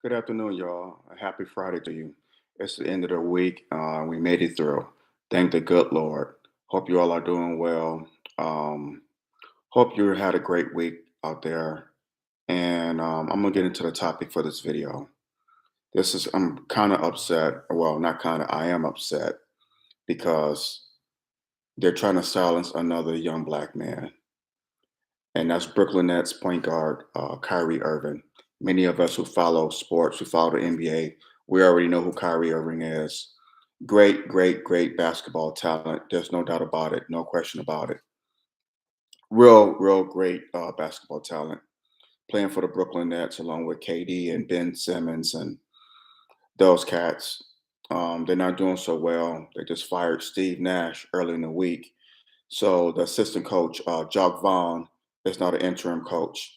Good afternoon, y'all. A happy Friday to you. It's the end of the week. We made it through. Thank the good Lord. Hope you all are doing well. Um, Hope you had a great week out there. And I'm gonna get into the topic for this video. I'm kind of upset. Well, not kind of. I am upset because they're trying to silence another young black man, and that's Brooklyn Nets point guard Kyrie Irving. Many of us who follow sports, who follow the NBA, we already know who Kyrie Irving is. Great, great, great basketball talent. There's no doubt about it. No question about it. Real great basketball talent. Playing for the Brooklyn Nets along with KD and Ben Simmons and those cats. They're not doing so well. They just fired Steve Nash early in the week. So the assistant coach, Jock Vaughn, is not an interim coach.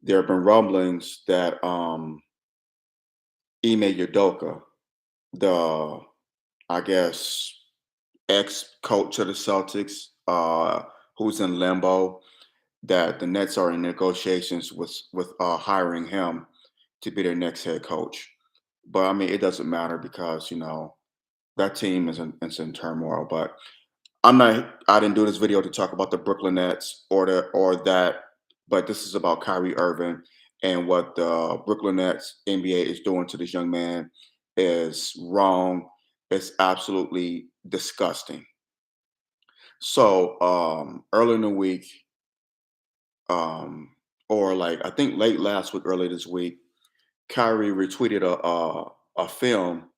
There have been rumblings that Ime Udoka, the I guess ex coach of the Celtics, who's in limbo, that the Nets are in negotiations with hiring him to be their next head coach. But I mean, it doesn't matter because that team is in turmoil. But I'm not. I didn't do this video to talk about the Brooklyn Nets or that, but this is about Kyrie Irving and what the Brooklyn Nets NBA is doing to this young man is wrong. It's absolutely disgusting. So early in the week, or like I think late last week, early this week, Kyrie retweeted a film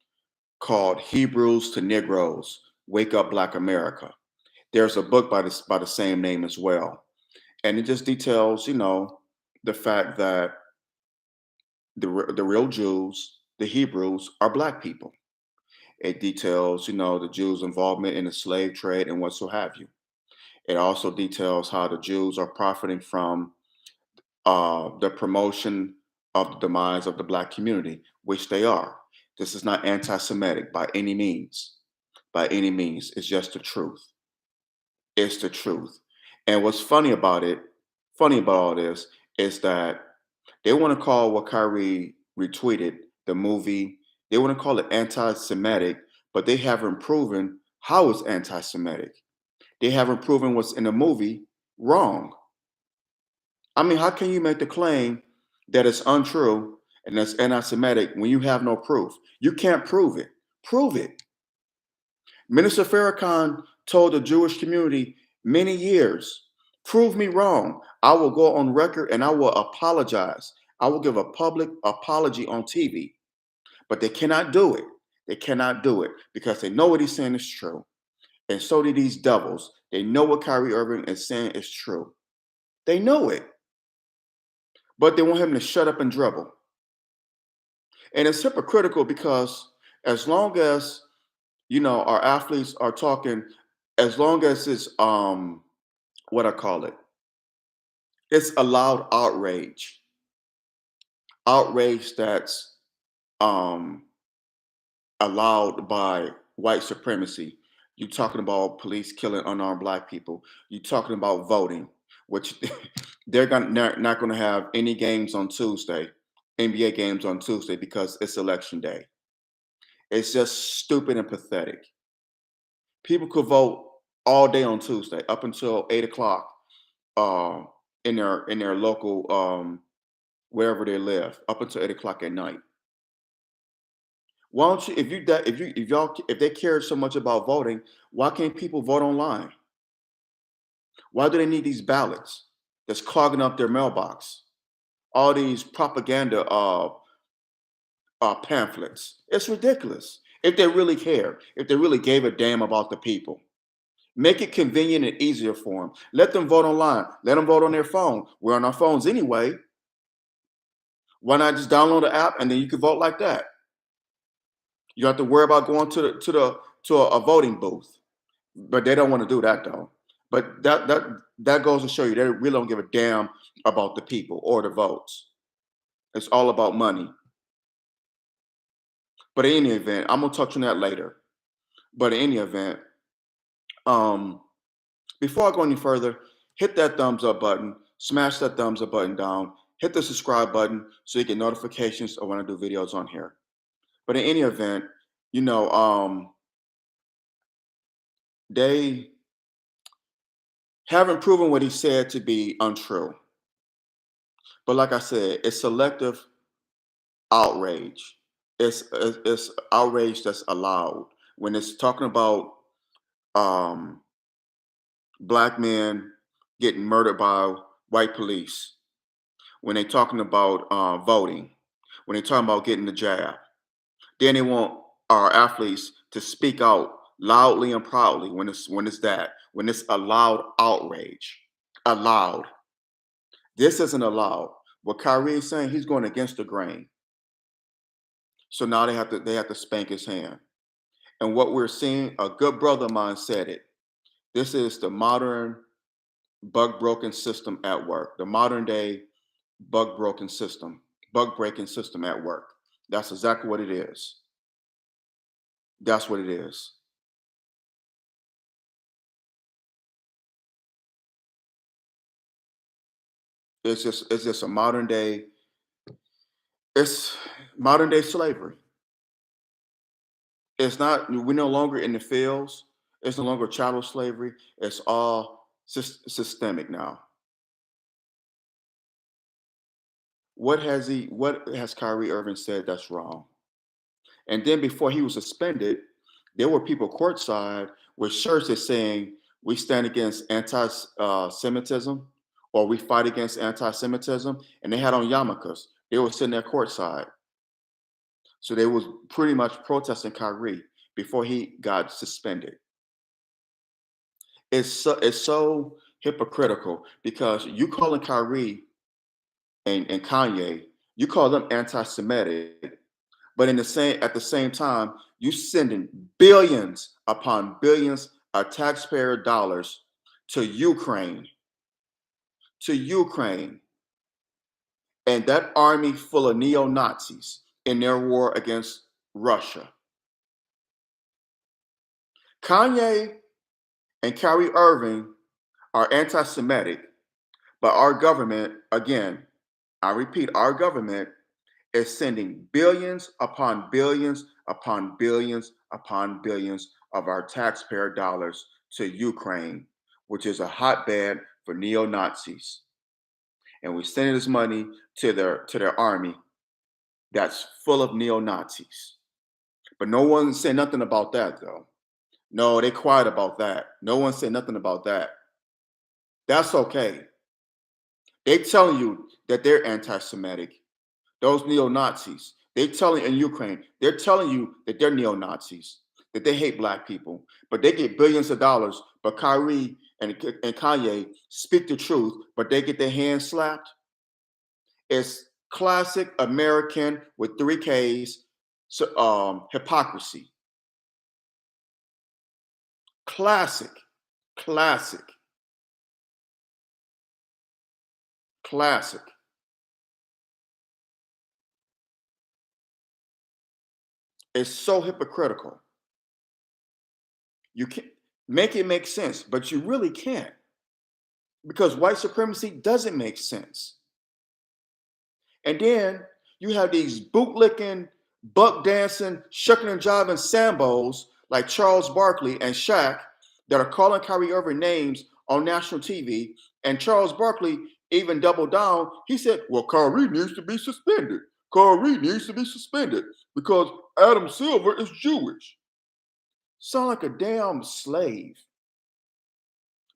called "Hebrews to Negroes: Wake Up, Black America." There's a book by the same name as well, and it just details, the fact that the real Jews, the Hebrews, are black people. It details, the Jews' involvement in the slave trade and what so have you. It also details how the Jews are profiting from the promotion of the demise of the black community, which they are. This is not anti-Semitic by any means. By any means, it's just the truth. It's the truth. And what's funny about all this, is that they want to call what Kyrie retweeted, the movie, they want to call it anti Semitic, but they haven't proven how it's anti Semitic. They haven't proven what's in the movie wrong. I mean, how can you make the claim that it's untrue and that's anti Semitic when you have no proof? You can't prove it. Prove it. Minister Farrakhan told the Jewish community many years, prove me wrong. I will go on record and I will apologize. I will give a public apology on TV. But they cannot do it. They cannot do it because they know what he's saying is true. And so do these devils. They know what Kyrie Irving is saying is true. They know it. But they want him to shut up and dribble. And it's hypocritical because as long as our athletes are talking, as long as it's what I call it, it's allowed outrage. Outrage that's um allowed by white supremacy. You're talking about police killing unarmed black people. You're talking about voting, which not going to have any games on Tuesday, NBA games on Tuesday because it's election day. It's just stupid and pathetic. People could vote all day on Tuesday up until 8 o'clock uh, in their local wherever they live up until 8 o'clock at night. Why don't you if they care so much about voting, why can't people vote online? Why do they need these ballots that's clogging up their mailbox? All these propaganda pamphlets. It's ridiculous. If they really care, if they really gave a damn about the people, make it convenient and easier for them. Let them vote online. Let them vote on their phone. We're on our phones anyway. Why not just download the app and then you can vote like that? You don't have to worry about going to a voting booth. But they don't want to do that though. But that goes to show you they really don't give a damn about the people or the votes. It's all about money. But in any event, I'm gonna touch on that later. But in any event, um, before I go any further, hit that thumbs up button, smash that thumbs up button down, hit the subscribe button so you get notifications of when I do videos on here. But in any event, you know, they haven't proven what he said to be untrue. But like I said, it's selective outrage. It's outrage that's allowed when it's talking about um, black men getting murdered by white police. When they're talking about voting, when they're talking about getting the jab, then they want our athletes to speak out loudly and proudly when it's allowed outrage. Allowed. This isn't allowed. What Kyrie is saying, he's going against the grain. So now they have to spank his hand. And what we're seeing, a good brother of mine said it. This is the modern bug broken system at work. The modern day bug breaking system at work. That's exactly what it is. That's what it is. It's just a it's modern day slavery. It's not, we're no longer in the fields. It's no longer chattel slavery. It's all systemic now. What has Kyrie Irving said that's wrong? And then before he was suspended, there were people courtside with shirts that saying we stand against anti-Semitism or we fight against anti-Semitism, and they had on yarmulkes. They were sitting there courtside. So they was pretty much protesting Kyrie before he got suspended. It's so hypocritical because you calling Kyrie and Kanye, you call them anti-Semitic, but at the same time, you sending billions upon billions of taxpayer dollars to Ukraine, to Ukraine, and that army full of neo-Nazis in their war against Russia. Kanye and Kyrie Irving are anti-Semitic, but our government, again, I repeat, our government is sending billions upon billions upon billions upon billions of our taxpayer dollars to Ukraine, which is a hotbed for neo-Nazis. And we're sending this money to their army that's full of neo-Nazis. But no one said nothing about that though. No, they quiet about that. No one said nothing about that. That's okay. They telling you that they're anti-Semitic. Those neo-Nazis. They telling in Ukraine, they're telling you that they're neo-Nazis, that they hate black people, but they get billions of dollars. But Kyrie and Kanye speak the truth, but they get their hands slapped. It's classic American with three Ks, so, hypocrisy. Classic, classic, classic. It's so hypocritical. You can't make it make sense, but you really can't because white supremacy doesn't make sense. And then you have these bootlicking, buck dancing, shucking and jiving Sambos like Charles Barkley and Shaq that are calling Kyrie Irving names on national TV. And Charles Barkley even doubled down. He said, well, Kyrie needs to be suspended. Kyrie needs to be suspended because Adam Silver is Jewish. Sound like a damn slave.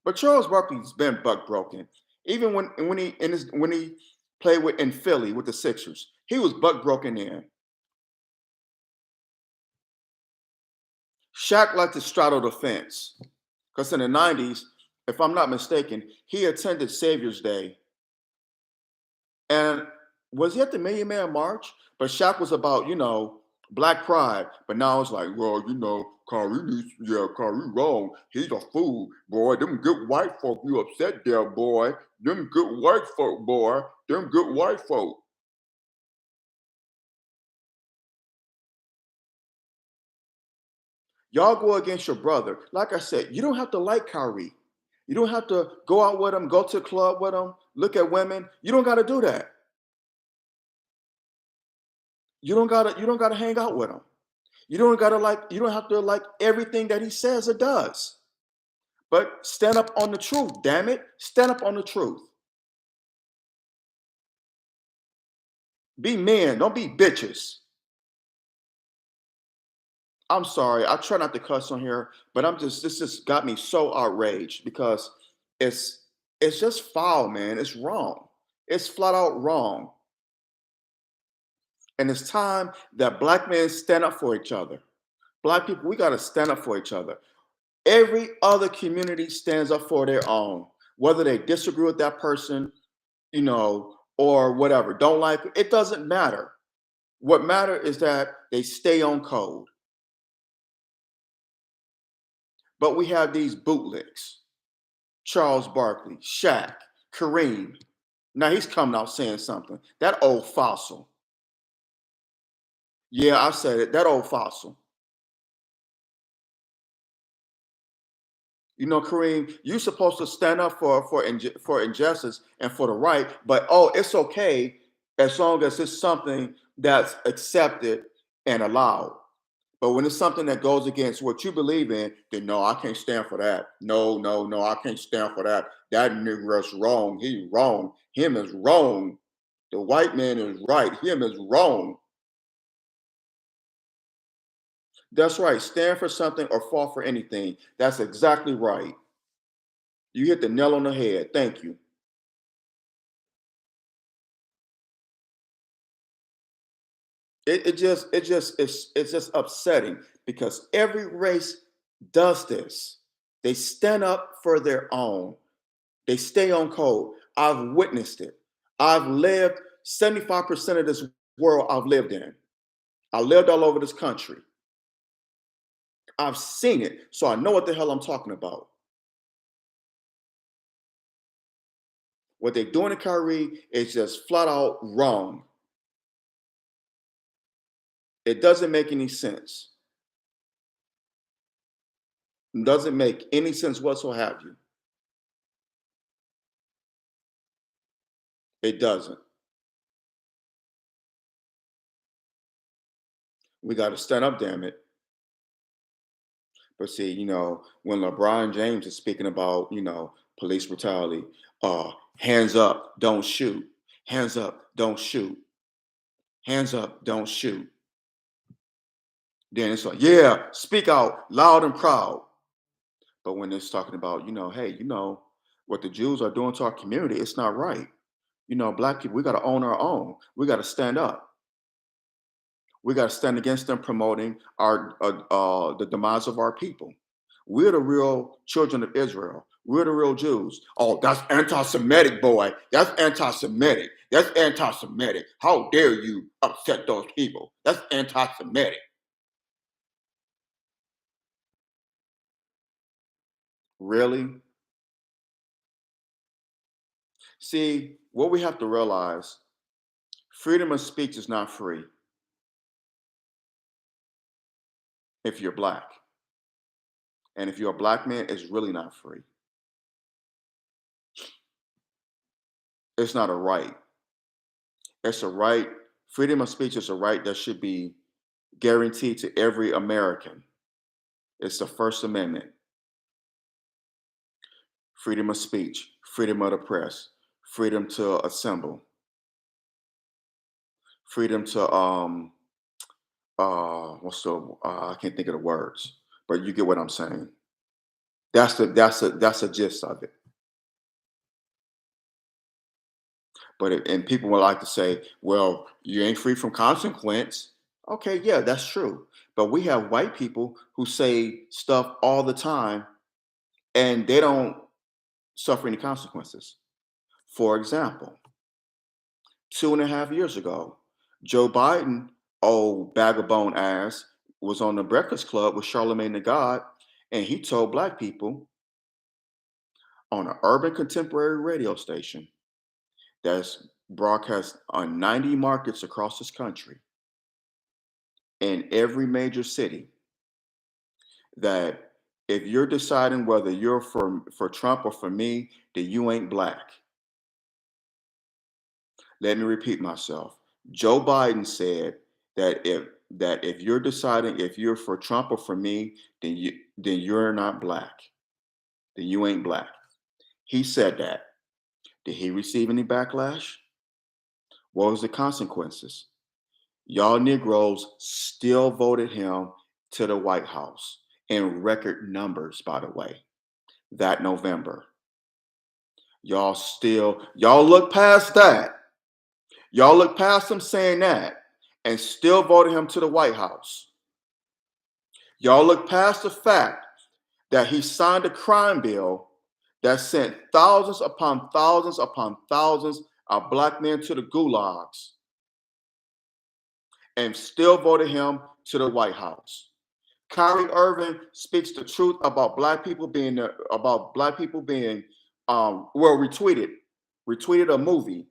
But Charles Barkley's been buck broken. Even when he played in Philly with the Sixers, he was buck broken in. Shaq liked to straddle the fence because in the 90s, if I'm not mistaken, he attended Savior's Day. And was he at the Million Man March? But Shaq was about, black pride. But now it's like, well, Kyrie wrong. He's a fool, boy. Them good white folk, you upset there, boy. Them good white folk, boy. Them good white folk. Y'all go against your brother. Like I said, you don't have to like Kyrie. You don't have to go out with him, go to the club with him, look at women. You don't got to do that. You don't gotta hang out with him. You don't have to like everything that he says or does. But stand up on the truth, damn it. Stand up on the truth. Be men, don't be bitches. I'm sorry. I try not to cuss on here, but this just got me so outraged because it's it's just foul, man. It's wrong. It's flat out wrong. And it's time that black men stand up for each other. Black people, we got to stand up for each other. Every other community stands up for their own, whether they disagree with that person, or whatever, don't like it, it doesn't matter. What matter is that they stay on code. But we have these bootlicks, Charles Barkley, Shaq, Kareem. Now he's coming out saying something. That old fossil. Yeah, I said it. That old fossil. Kareem, you're supposed to stand up for injustice and for the right, but oh, it's okay as long as it's something that's accepted and allowed. But when it's something that goes against what you believe in, then no, I can't stand for that. No, no, no, I can't stand for that. That nigger's wrong. He wrong. Him is wrong. The white man is right. Him is wrong. That's right. Stand for something or fall for anything. That's exactly right. You hit the nail on the head. Thank you. It's just upsetting because every race does this. They stand up for their own. They stay on code. I've witnessed it. I've lived 75% of this world I've lived in. I lived all over this country. I've seen it. So I know what the hell I'm talking about. What they're doing to Kyrie is just flat out wrong. It doesn't make any sense. It doesn't make any sense whatsoever. It doesn't. We got to stand up, damn it. But see, when LeBron James is speaking about, police brutality, hands up, don't shoot. Hands up, don't shoot. Hands up, don't shoot. Then it's like, yeah, speak out loud and proud. But when it's talking about, hey, what the Jews are doing to our community, it's not right. Black people, we got to own our own. We got to stand up. We got to stand against them promoting the demise of our people. We're the real children of Israel. We're the real Jews. Oh, that's anti-Semitic, boy. That's anti-Semitic. That's anti-Semitic. How dare you upset those people? That's anti-Semitic. Really? See, what we have to realize, freedom of speech is not free if you're black. And if you're a black man, it's really not free. It's not a right. It's a right. Freedom of speech is a right that should be guaranteed to every American. It's the First Amendment. Freedom of speech, freedom of the press, freedom to assemble, freedom to I can't think of the words, but you get what I'm saying. That's the gist of it. And people would like to say, well, you ain't free from consequence. Okay, yeah, that's true. But we have white people who say stuff all the time and they don't suffer any consequences. For example, 2.5 years ago, Joe Biden, old bag of bone ass, was on the Breakfast Club with Charlemagne the God, and he told black people on an urban contemporary radio station that's broadcast on 90 markets across this country in every major city that if you're deciding whether you're for Trump or for me, then you ain't black. Let me repeat myself. Joe Biden said, that if you're deciding if you're for Trump or for me, then you're not black. Then you ain't black. He said that. Did he receive any backlash? What was the consequences? Y'all Negroes still voted him to the White House in record numbers, by the way, that November. Y'all look past that. Y'all look past him saying that and still voted him to the White House. Y'all look past the fact that he signed a crime bill that sent thousands upon thousands upon thousands of black men to the gulags and still voted him to the White House. Kyrie Irving speaks the truth about black people being retweeted a movie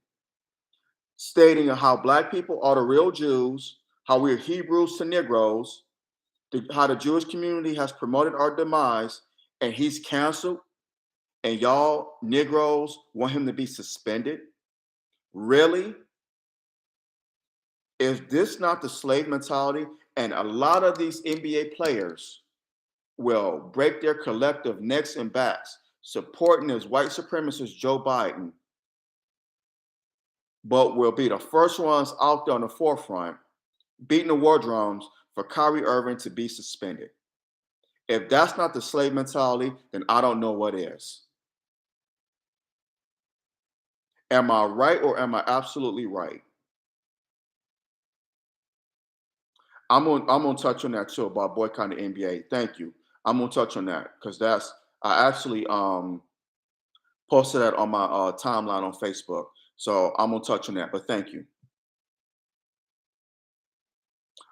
stating how black people are the real Jews, how we're Hebrews to Negroes, how the Jewish community has promoted our demise, and he's canceled, and y'all Negroes want him to be suspended? Really? Is this not the slave mentality? And a lot of these NBA players will break their collective necks and backs supporting this white supremacist Joe Biden, but will be the first ones out there on the forefront beating the war drums for Kyrie Irving to be suspended. If that's not the slave mentality, then I don't know what is. Am I right or am I absolutely right? I'm gonna touch on that too about boycotting the NBA. Thank you. I'm gonna touch on that because I actually posted that on my timeline on Facebook. So I'm gonna touch on that. But thank you.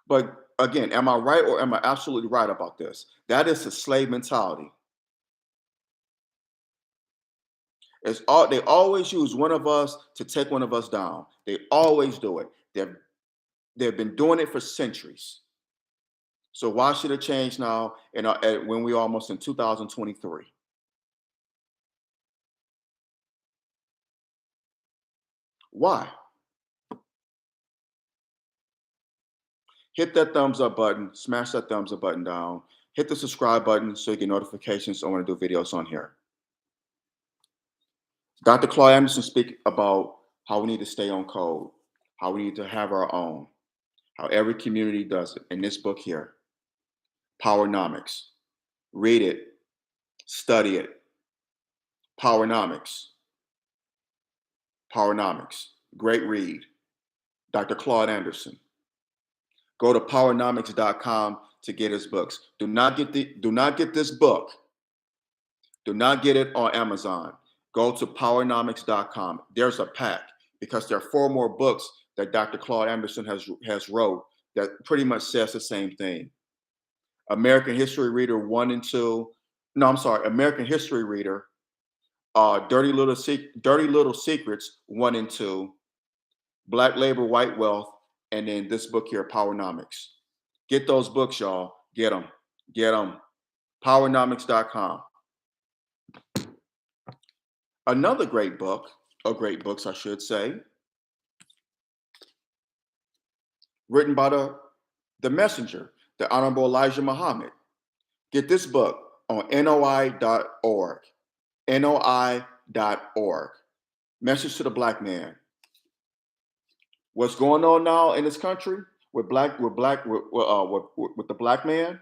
But again, am I right or am I absolutely right about this? That is the slave mentality. They always use one of us to take one of us down. They always do it. They've been doing it for centuries. So why should it change now? When we're almost in 2023. Why? Hit that thumbs up button. Smash that thumbs up button down. Hit the subscribe button so you get notifications when I do videos on here. Dr. Claude Anderson speak about how we need to stay on code, how we need to have our own, how every community does it in this book here, Powernomics. Read it, study it. Powernomics. Powernomics. Great read. Dr. Claude Anderson. Go to powernomics.com to get his books. Do not get this book. Do not get it on Amazon. Go to powernomics.com. There's a pack because there are 4 more books that Dr. Claude Anderson has wrote that pretty much says the same thing. American History Reader 1 and 2. No, I'm sorry. American History Reader, Dirty Little Secrets 1 and 2, Black Labor, White Wealth, and then this book here, Powernomics. Get those books, y'all. Get them. Get them. Powernomics.com. Another great book, or great books, I should say, written by the messenger, the Honorable Elijah Muhammad. Get this book on NOI.org. NOI.org. Message to the Black Man. What's going on now in this country with the black man?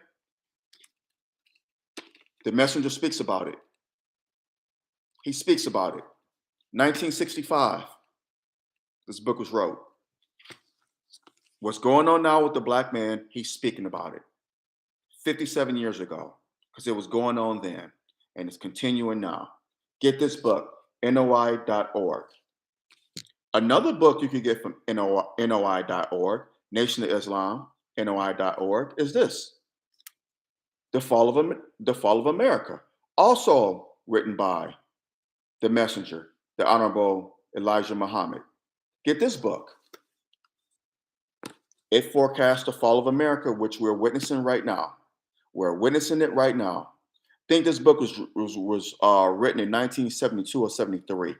The messenger speaks about it. He speaks about it. 1965, this book was wrote. What's going on now with the black man? He's speaking about it. 57 years ago, because it was going on then, and it's continuing now. Get this book, NOI.org. Another book you can get from NOI.org, Nation of Islam, NOI.org, is this, The Fall of America, also written by the messenger, the Honorable Elijah Muhammad. Get this book. It forecasts the fall of America, which we're witnessing right now. We're witnessing it right now. I think this book was written in 1972 or 73.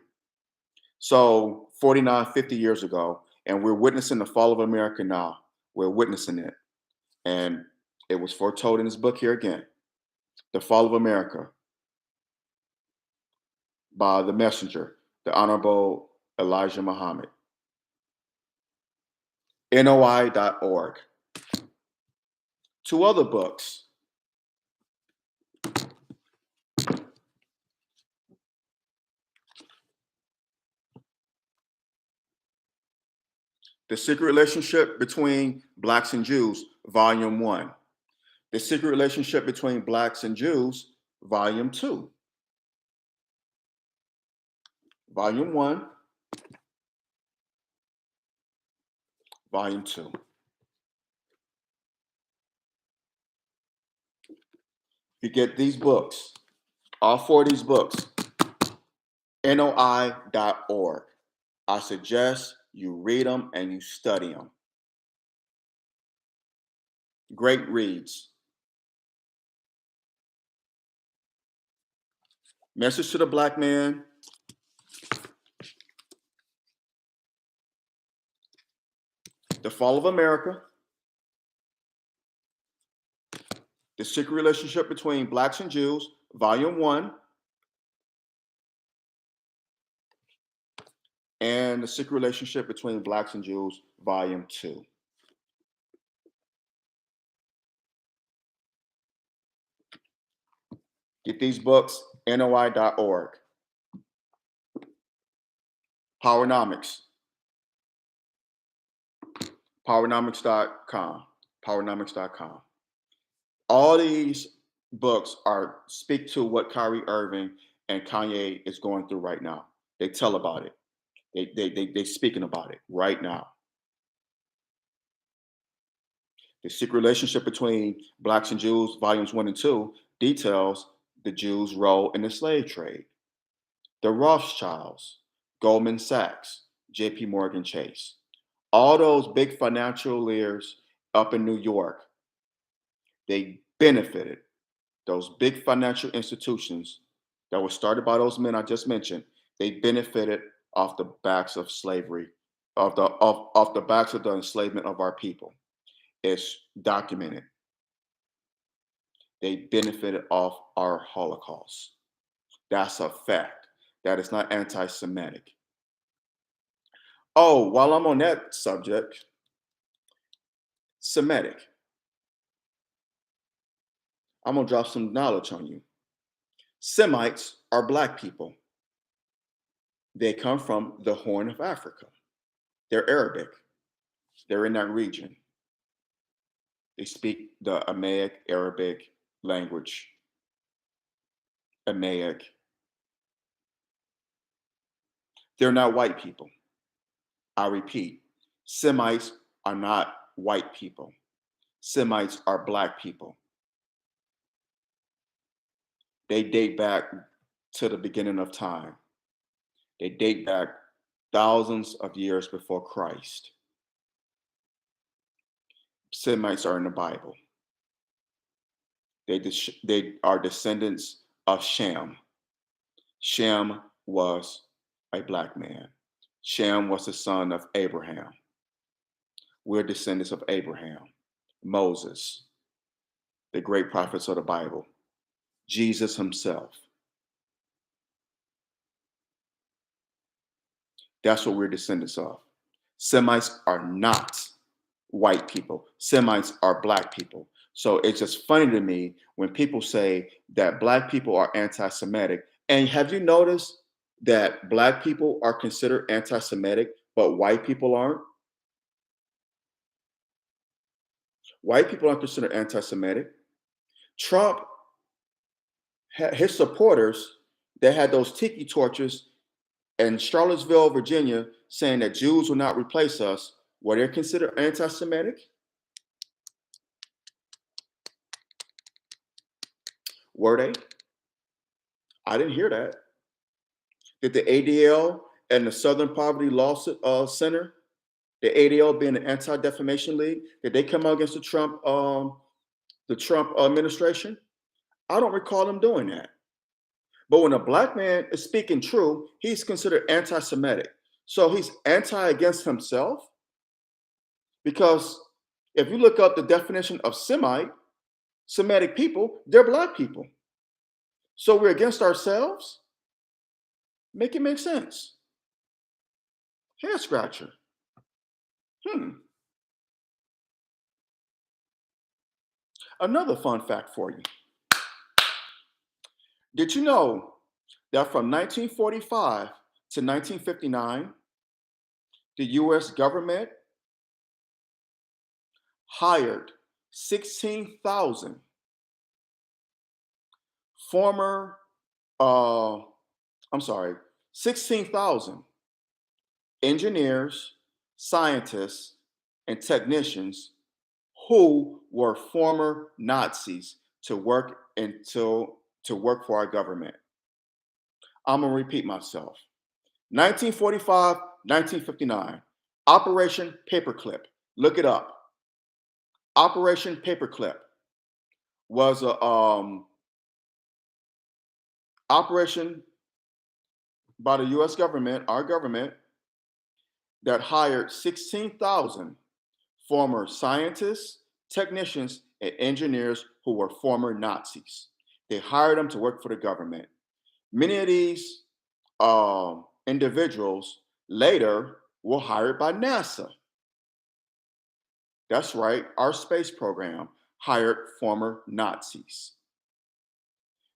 So 49, 50 years ago, and we're witnessing the fall of America now. We're witnessing it. And it was foretold in this book here again, The Fall of America by the messenger, the Honorable Elijah Muhammad. NOI.org. Two other books. The Secret Relationship Between Blacks and Jews, Volume 1. The Secret Relationship Between Blacks and Jews, Volume 2. Volume 1, Volume 2. You get these books, all four of these books, NOI.org. I suggest you read them and you study them. Great reads. Message to the Black Man. The Fall of America. The Secret Relationship Between Blacks and Jews, Volume 1. And The Secret Relationship Between Blacks and Jews, Volume 2. Get these books, NOI.org. Powernomics. Powernomics.com. Powernomics.com. All these books speak to what Kyrie Irving and Kanye is going through right now. They tell about it. They speaking about it right now. The Secret Relationship Between Blacks and Jews, Volumes 1 and 2, details the Jews' role in the slave trade. The Rothschilds, Goldman Sachs, JP Morgan Chase, all those big financial leaders up in New York, they benefited. Those big financial institutions that were started by those men I just mentioned, they benefited off the backs of slavery, off the backs of the enslavement of our people. It's documented. They benefited off our Holocaust. That's a fact. That is not anti-Semitic. Oh, while I'm on that subject, Semitic. I'm gonna drop some knowledge on you. Semites are Black people. They come from the Horn of Africa. They're Arabic. They're in that region. They speak the Aramaic Arabic language. Aramaic. They're not white people. I repeat, Semites are not white people. Semites are Black people. They date back to the beginning of time. They date back thousands of years before Christ. Semites are in the Bible. They are descendants of Shem. Shem was a Black man. Shem was the son of Abraham. We're descendants of Abraham, Moses, the great prophets of the Bible, Jesus himself. That's what we're descendants of. Semites are not white people. Semites are Black people. So it's just funny to me when people say that Black people are anti-Semitic. And have you noticed that Black people are considered anti-Semitic, but white people aren't? White people aren't considered anti-Semitic. Trump, his supporters, they had those tiki torches in Charlottesville, Virginia, saying that Jews will not replace us. Were they considered anti-Semitic? Were they? I didn't hear that. Did the ADL and the Southern Poverty Law Center, the ADL being the Anti-Defamation League, did they come out against the Trump administration? I don't recall them doing that. But when a Black man is speaking true, he's considered anti-Semitic. So he's anti against himself because If you look up the definition of Semitic people, they're black people. So we're against ourselves? Make it make sense. Hair scratcher. Hmm. Another fun fact for you. Did you know that from 1945 to 1959, the US government hired 16,000 former, uh, I'm sorry, 16,000 engineers, scientists, and technicians who were former Nazis to work for our government. I'm gonna repeat myself. 1945, 1959, Operation Paperclip. Look it up. Operation Paperclip was a operation by the U.S. government, our government, that hired 16,000 former scientists, technicians, and engineers who were former Nazis. They hired them to work for the government. Many of these individuals later were hired by NASA. That's right, our space program hired former Nazis.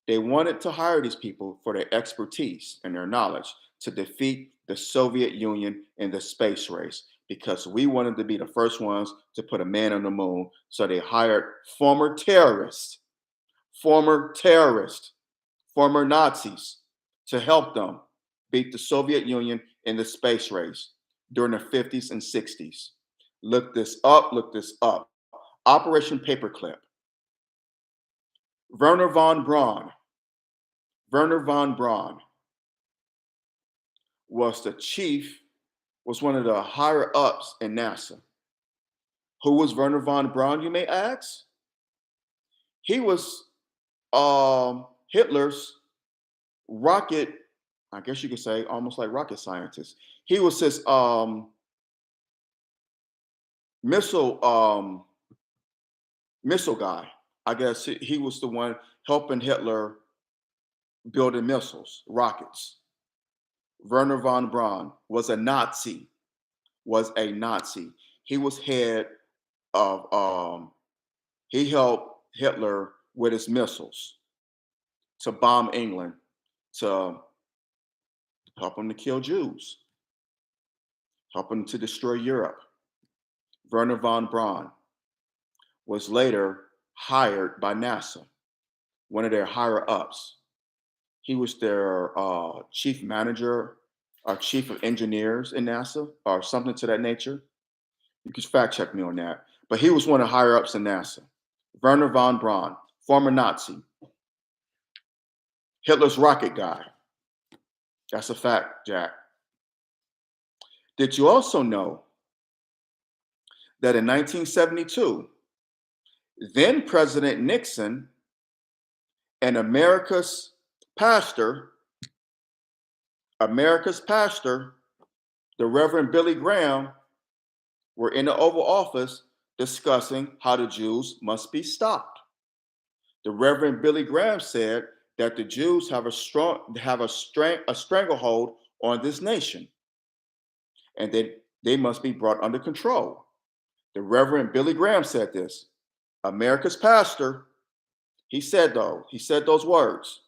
They wanted to hire these people for their expertise and their knowledge to defeat the Soviet Union in the space race because we wanted to be the first ones to put a man on the moon. So they hired former terrorists, former Nazis to help them beat the Soviet Union in the space race during the 50s and 60s. Look this up, look this up. Operation Paperclip. Werner von Braun. Werner von Braun was the chief, was one of the higher ups in NASA. Who was Werner von Braun, you may ask? He was Hitler's rocket, I guess you could say, almost like rocket scientist. He was his missile missile guy. I guess he was the one helping Hitler building missiles, rockets. Werner von Braun was a Nazi. Was a Nazi. He was head of. He helped Hitler with his missiles to bomb England, to help him to kill Jews, help him to destroy Europe. Werner von Braun was later hired by NASA, one of their higher ups. He was their chief manager or chief of engineers in NASA or something to that nature. You can fact check me on that. But he was one of the higher ups in NASA. Werner von Braun, former Nazi, Hitler's rocket guy. That's a fact, Jack. Did you also know that in 1972, then President Nixon and America's pastor, the Reverend Billy Graham, were in the Oval Office discussing how the Jews must be stopped. The Reverend Billy Graham said that the Jews have a stranglehold on this nation, and that they must be brought under control. The Reverend Billy Graham said this. America's pastor, he said those words,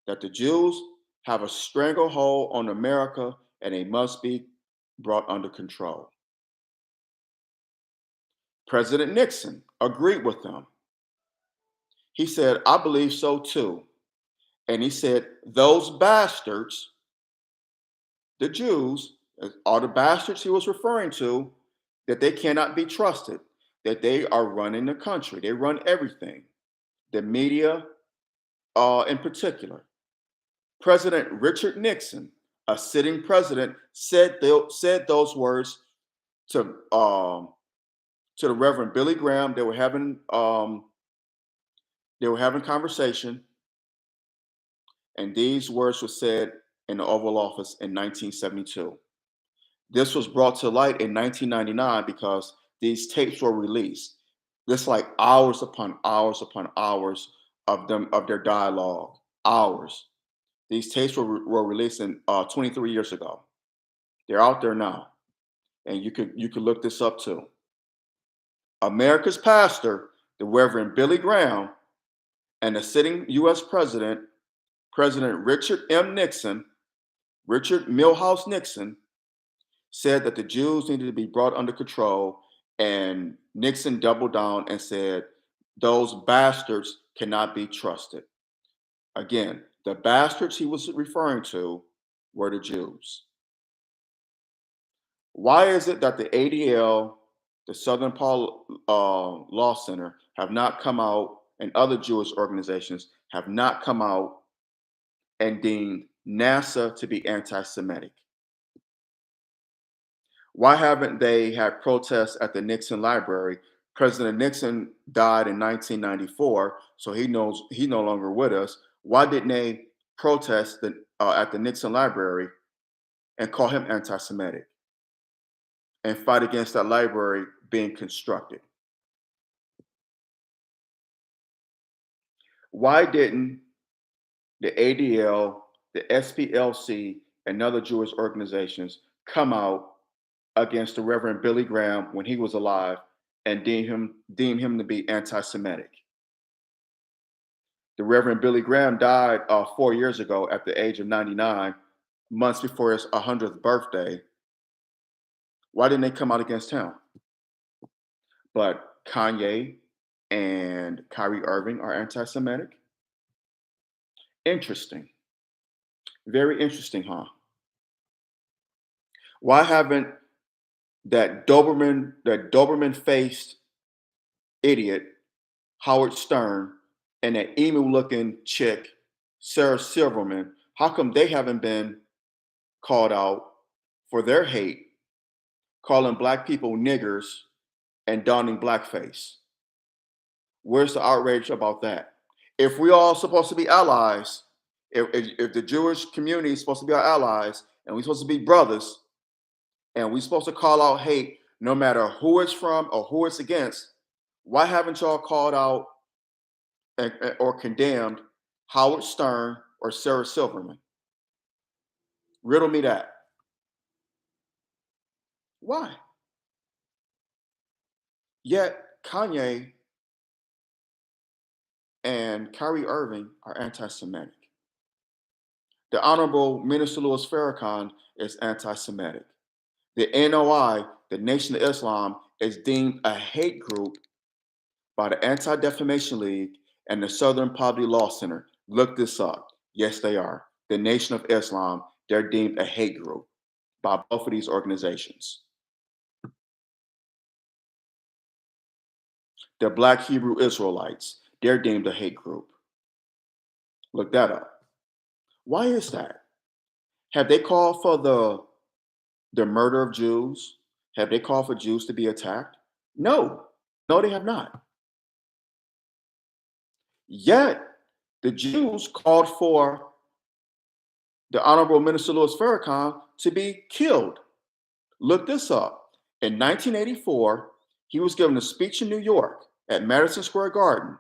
that the Jews have a stranglehold on America and they must be brought under control. President Nixon agreed with them. He said, I believe so too. And he said, those bastards, the Jews, are the bastards he was referring to, that they cannot be trusted, that they are running the country. They run everything. The media, in particular. President Richard Nixon, a sitting president, said those words to the Reverend Billy Graham. They were having conversation, and these words were said in the Oval Office in 1972. This was brought to light in 1999 because these tapes were released. This like hours upon hours upon hours of their dialogue. Hours. These tapes were released in 23 years ago. They're out there now, and you could look this up too. America's pastor, the Reverend Billy Graham, and the sitting U.S. president, President Richard Milhouse Nixon, said that the Jews needed to be brought under control, and Nixon doubled down and said those bastards cannot be trusted. Again, the bastards he was referring to were the Jews. Why is it that the ADL, the Southern Paul Law Center, have not come out, and other Jewish organizations have not come out and deemed NASA to be anti Semitic? Why haven't they had protests at the Nixon Library? President Nixon died in 1994, so he's no longer with us. Why didn't they protest at the Nixon Library and call him anti-Semitic and fight against that library being constructed? Why didn't the ADL, the SPLC, and other Jewish organizations come out against the Reverend Billy Graham when he was alive and deem him to be anti-Semitic? The Reverend Billy Graham died 4 years ago at the age of 99, months before his 100th birthday. Why didn't they come out against him? But Kanye and Kyrie Irving are anti-Semitic? Interesting. Very interesting, huh? Why haven't that Doberman-faced idiot, Howard Stern, and that emu-looking chick, Sarah Silverman, how come they haven't been called out for their hate, calling black people niggers and donning blackface? Where's the outrage about that? If we all supposed to be allies, if the Jewish community is supposed to be our allies, and we're supposed to be brothers, and we're supposed to call out hate no matter who it's from or who it's against, why haven't y'all called out or condemned Howard Stern or Sarah Silverman? Riddle me that. Why? Yet Kanye and Kyrie Irving are anti-Semitic. The Honorable Minister Louis Farrakhan is anti-Semitic. The NOI, the Nation of Islam, is deemed a hate group by the Anti-Defamation League and the Southern Poverty Law Center. Look this up. Yes, they are. The Nation of Islam, they're deemed a hate group by both of these organizations. The Black Hebrew Israelites, they're deemed a hate group. Look that up. Why is that? Have they called for the murder of Jews? Have they called for Jews to be attacked? No. No, they have not. Yet, the Jews called for the Honorable Minister Louis Farrakhan to be killed. Look this up. In 1984, he was given a speech in New York at Madison Square Garden.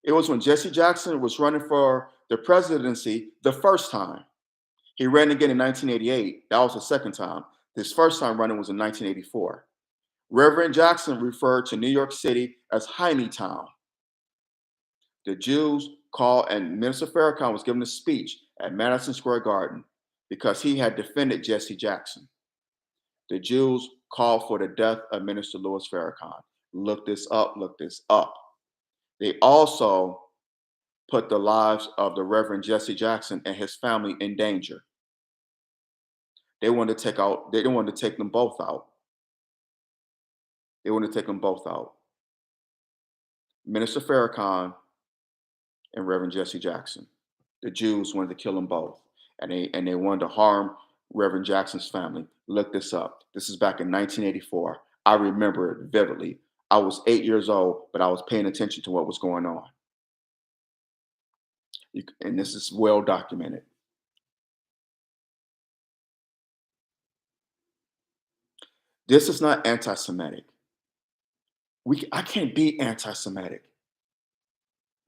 It was when Jesse Jackson was running for the presidency the first time. He ran again in 1988. That was the second time. His first time running was in 1984. Reverend Jackson referred to New York City as Heine Town. The Jews called, and Minister Farrakhan was given a speech at Madison Square Garden because he had defended Jesse Jackson. The Jews called for the death of Minister Louis Farrakhan. Look this up, look this up. They also put the lives of the Reverend Jesse Jackson and his family in danger. They wanted to take them both out. They wanted to take them both out. Minister Farrakhan and Reverend Jesse Jackson. The Jews wanted to kill them both. And they wanted to harm Reverend Jackson's family. Look this up. This is back in 1984. I remember it vividly. I was 8 years old, but I was paying attention to what was going on. And this is well documented. This is not anti-Semitic. I can't be anti-Semitic.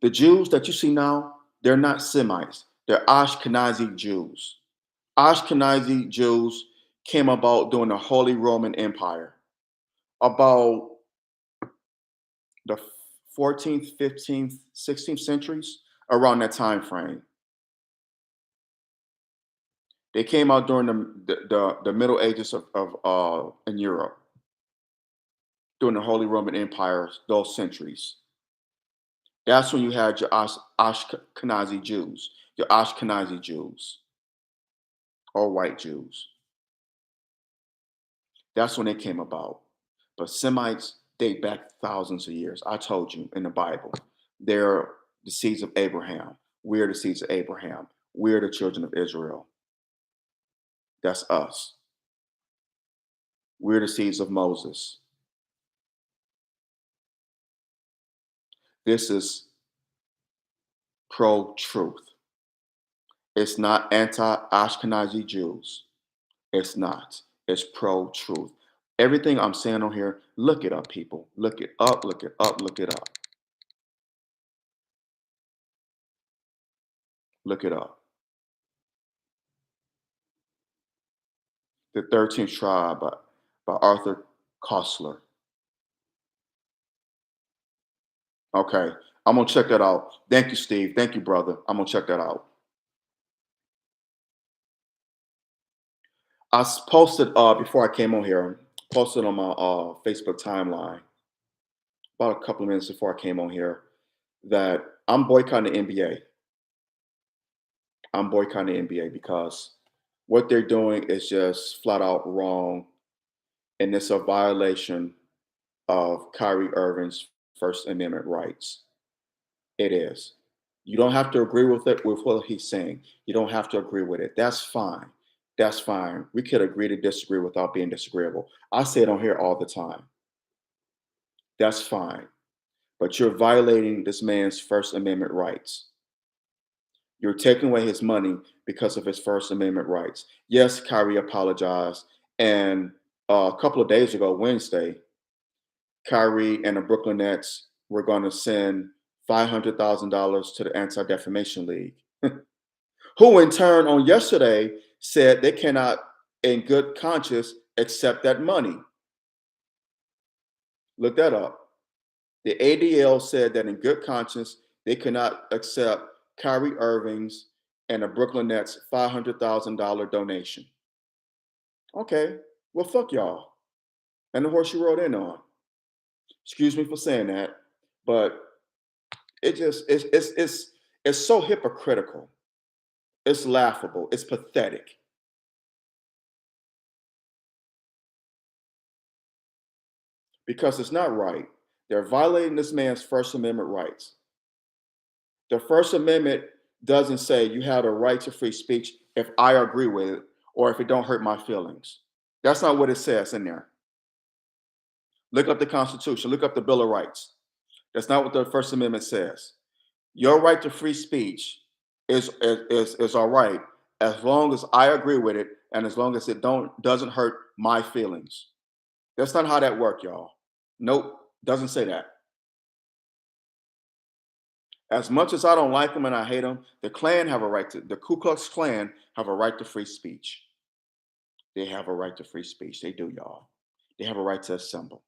The Jews that you see now, they're not Semites. They're Ashkenazi Jews. Ashkenazi Jews came about during the Holy Roman Empire, about the 14th, 15th, 16th centuries, around that time frame. They came out during the Middle Ages of in Europe, during the Holy Roman Empire, those centuries. That's when you had your Ashkenazi Jews, your Ashkenazi Jews, or white Jews. That's when they came about. But Semites date back thousands of years. I told you in the Bible, they're the seeds of Abraham. We're the seeds of Abraham. We're the children of Israel. That's us. We're the seeds of Moses. This is pro truth. It's not anti Ashkenazi Jews. It's not. It's pro truth. Everything I'm saying on here, look it up, people. Look it up, look it up, look it up. Look it up. The 13th Tribe by Arthur Koestler. Okay. I'm going to check that out. Thank you, Steve. Thank you, brother. I'm going to check that out. Posted before I came on here, posted on my Facebook timeline about a couple of minutes before I came on here that I'm boycotting the NBA. I'm boycotting the NBA because what they're doing is just flat out wrong, and it's a violation of Kyrie Irving's First Amendment rights. It is. You don't have to agree with it with what he's saying. You don't have to agree with it. That's fine. That's fine. We could agree to disagree without being disagreeable. I say it on here all the time. That's fine. But you're violating this man's First Amendment rights. You're taking away his money because of his First Amendment rights. Yes, Kyrie apologized. And a couple of days ago, Wednesday, Kyrie and the Brooklyn Nets were going to send $500,000 to the Anti Defamation League, who in turn on yesterday said they cannot, in good conscience, accept that money. Look that up. The ADL said that in good conscience, they cannot accept Kyrie Irving's and the Brooklyn Nets $500,000 donation. Okay, well, fuck y'all. And the horse you rode in on. Excuse me for saying that, but it just it's so hypocritical. It's laughable. It's pathetic. Because it's not right. They're violating this man's First Amendment rights. The First Amendment doesn't say you have a right to free speech if I agree with it or if it don't hurt my feelings. That's not what it says in there. Look up the Constitution. Look up the Bill of Rights. That's not what the First Amendment says. Your right to free speech is all right as long as I agree with it and as long as it doesn't hurt my feelings. That's not how that works, y'all. Nope, doesn't say that. As much as I don't like them and I hate them, the Ku Klux Klan have a right to free speech. They have a right to free speech. They do, y'all. They have a right to assemble.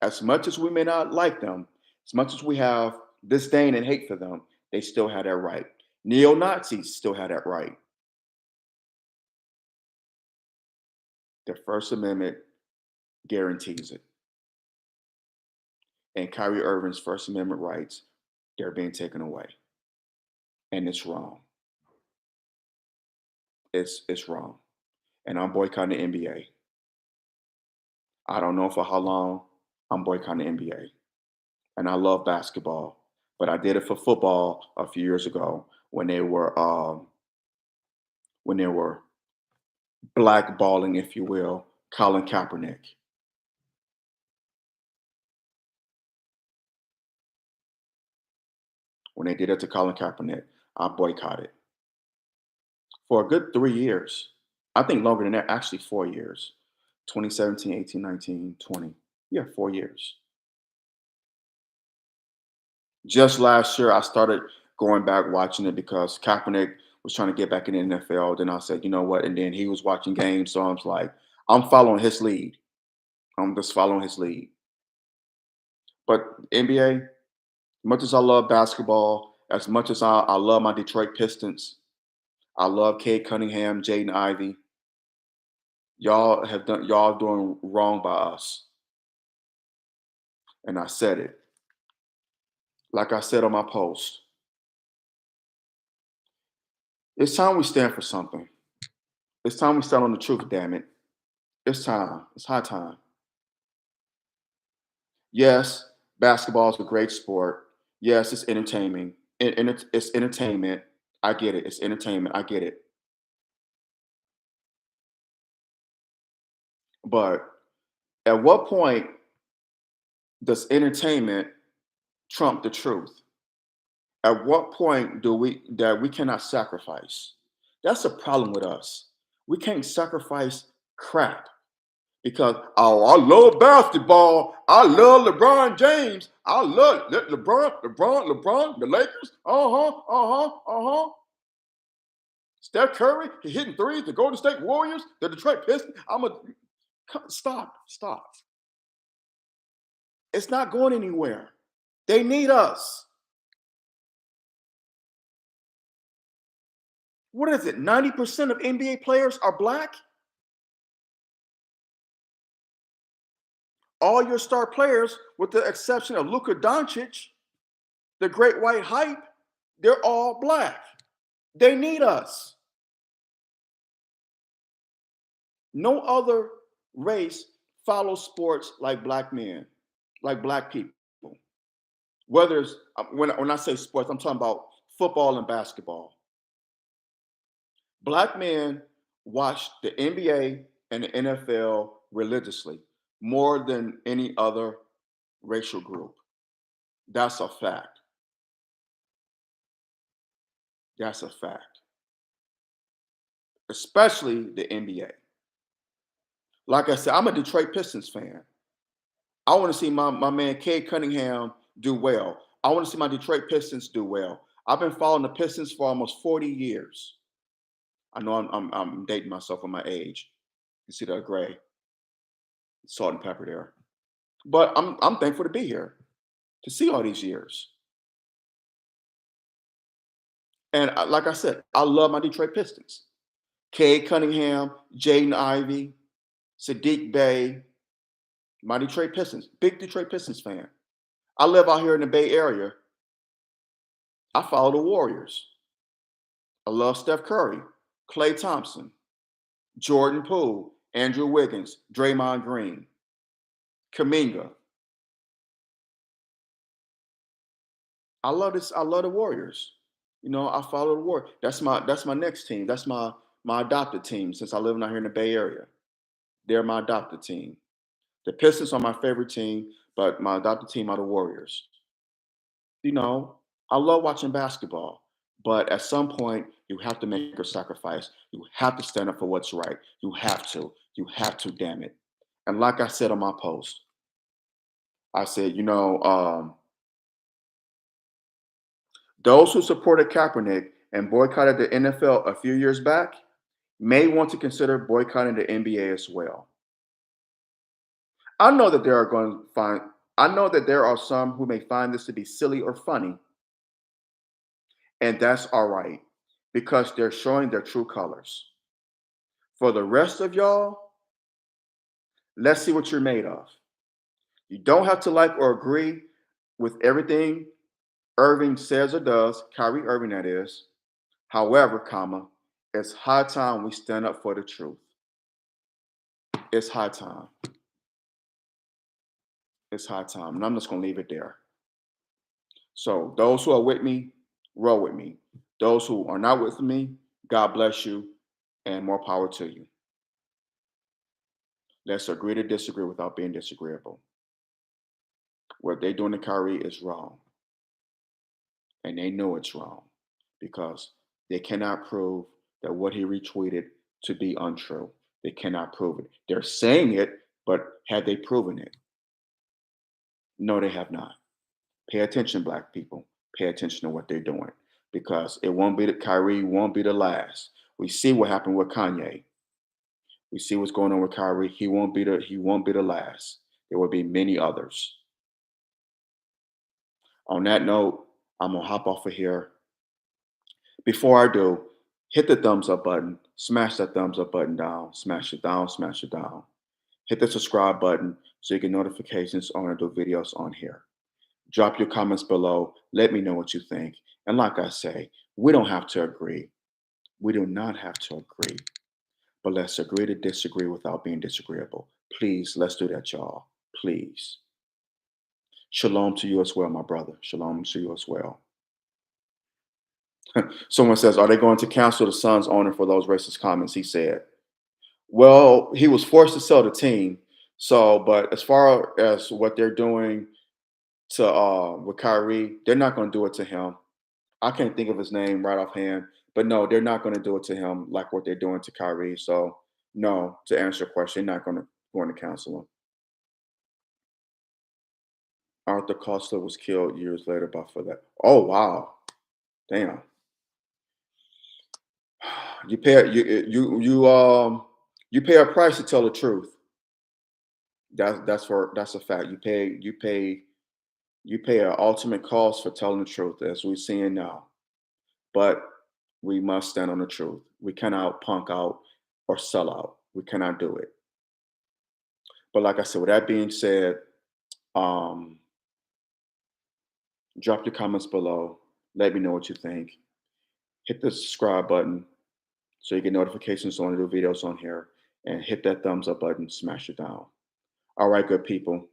As much as we may not like them, as much as we have disdain and hate for them, they still have that right. Neo Nazis still have that right. The First Amendment guarantees it. And Kyrie Irving's First Amendment rights, they're being taken away. And it's wrong. It's wrong. And I'm boycotting the NBA. I don't know for how long. I'm boycotting the NBA. And I love basketball, but I did it for football a few years ago when they were blackballing, if you will, Colin Kaepernick. When they did it to Colin Kaepernick, I boycotted for a good 3 years. I think longer than that, actually 4 years. 2017, 18, 19, 20. Yeah, 4 years. Just last year, I started going back watching it because Kaepernick was trying to get back in the NFL. Then I said, you know what? And then he was watching games, so I was like, I'm following his lead. I'm just following his lead. But NBA, much as I love basketball, as much as I love my Detroit Pistons, I love Cade Cunningham, Jaden Ivey. Y'all doing wrong by us. And I said it. Like I said on my post, it's time we stand for something. It's time we stand on the truth, damn it. It's time. It's high time. Yes, basketball is a great sport. Yes, it's entertaining. And it's entertainment. I get it. It's entertainment. I get it. But at what point does entertainment trump the truth? At what point do we cannot sacrifice? That's a problem with us. We can't sacrifice crap because I love basketball. I love LeBron James. I love LeBron, the Lakers. Steph Curry, he hitting threes. The Golden State Warriors, the Detroit Pistons. Stop. It's not going anywhere. They need us. What is it? 90% of NBA players are black. All your star players, with the exception of Luka Doncic, the great white hype, they're all black. They need us. No other race follows sports like black men, like black people. Whether it's when I say sports, I'm talking about football and basketball. Black men watch the NBA and the NFL religiously more than any other racial group. That's a fact. That's a fact. Especially the NBA. Like I said, I'm a Detroit Pistons fan. I want to see my man Cade Cunningham do well. I want to see my Detroit Pistons do well. I've been following the Pistons for almost 40 years. I know I'm dating myself with my age. You see that gray, salt and pepper there. But I'm thankful to be here to see all these years. And like I said, I love my Detroit Pistons. Cade Cunningham, Jaden Ivey, Sadiq Bey, my Detroit Pistons, big Detroit Pistons fan. I live out here in the Bay Area. I follow the Warriors. I love Steph Curry, Klay Thompson, Jordan Poole, Andrew Wiggins, Draymond Green, Kaminga. I love this. I love the Warriors. You know, I follow the Warriors. That's my next team. That's my adopted team since I live out here in the Bay Area. They're my adopted team. The Pistons are my favorite team, but my adopted team are the Warriors. You know, I love watching basketball, but at some point, you have to make a sacrifice. You have to stand up for what's right. You have to. You have to, damn it. And like I said on my post, I said, those who supported Kaepernick and boycotted the NFL a few years back may want to consider boycotting the NBA as well. I know that there are going to find I know that there are some who may find this to be silly or funny, and that's all right because they're showing their true colors. For the rest of y'all, let's see what you're made of. You don't have to like or agree with everything Irving says or does, Kyrie Irving that is. However, it's high time we stand up for the truth. It's high time. It's high time. And I'm just gonna leave it there. So those who are with me, roll with me. Those who are not with me, God bless you and more power to you. Let's agree to disagree without being disagreeable. What they're doing to Kyrie is wrong. And they know it's wrong because they cannot prove that what he retweeted to be untrue. They cannot prove it. They're saying it, but have they proven it? No, they have not. Pay attention, black people. Pay attention to what they're doing because it won't be the Kyrie won't be the last. We see what happened with Kanye. We see what's going on with Kyrie. He won't be the last. There will be many others. On that note, I'm gonna hop off of here. Before I do, hit the thumbs up button, smash that thumbs up button down, smash it down, smash it down. Hit the subscribe button so you get notifications on the videos on here. Drop your comments below. Let me know what you think. And like I say, we don't have to agree. We do not have to agree. But let's agree to disagree without being disagreeable. Please, let's do that, y'all. Please. Shalom to you as well, my brother. Shalom to you as well. Someone says, are they going to cancel the Suns owner for those racist comments? He said, well, he was forced to sell the team. So, but as far as what they're doing to with Kyrie, they're not going to do it to him. I can't think of his name right offhand, but no, they're not going to do it to him like what they're doing to Kyrie. So, no, to answer your question, they're not going to cancel him. Arthur Costa was killed years later by for that. Oh wow, damn. You pay a price to tell the truth. That's a fact. You pay an ultimate cost for telling the truth, as we're seeing now. But we must stand on the truth. We cannot punk out or sell out. We cannot do it. But like I said, with that being said, um, drop your comments below. Let me know what you think. Hit the subscribe button so you get notifications on the new videos on here. And hit that thumbs up button, smash it down. All right, good people.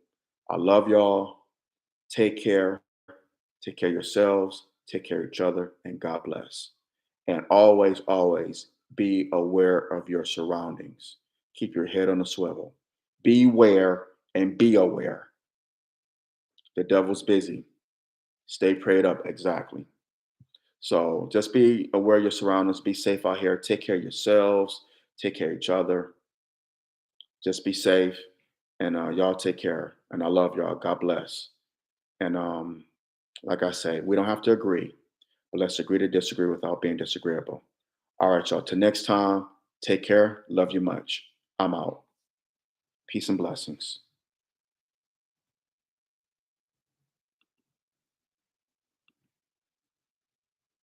I love y'all. Take care. Take care of yourselves. Take care of each other. And God bless. And always, always be aware of your surroundings. Keep your head on a swivel. Beware and be aware. The devil's busy. Stay prayed up. Exactly. So just be aware of your surroundings. Be safe out here. Take care of yourselves. Take care of each other. Just be safe. And y'all take care. And I love y'all. God bless. And like I say, we don't have to agree, but let's agree to disagree without being disagreeable. All right, y'all. Till next time, take care. Love you much. I'm out. Peace and blessings.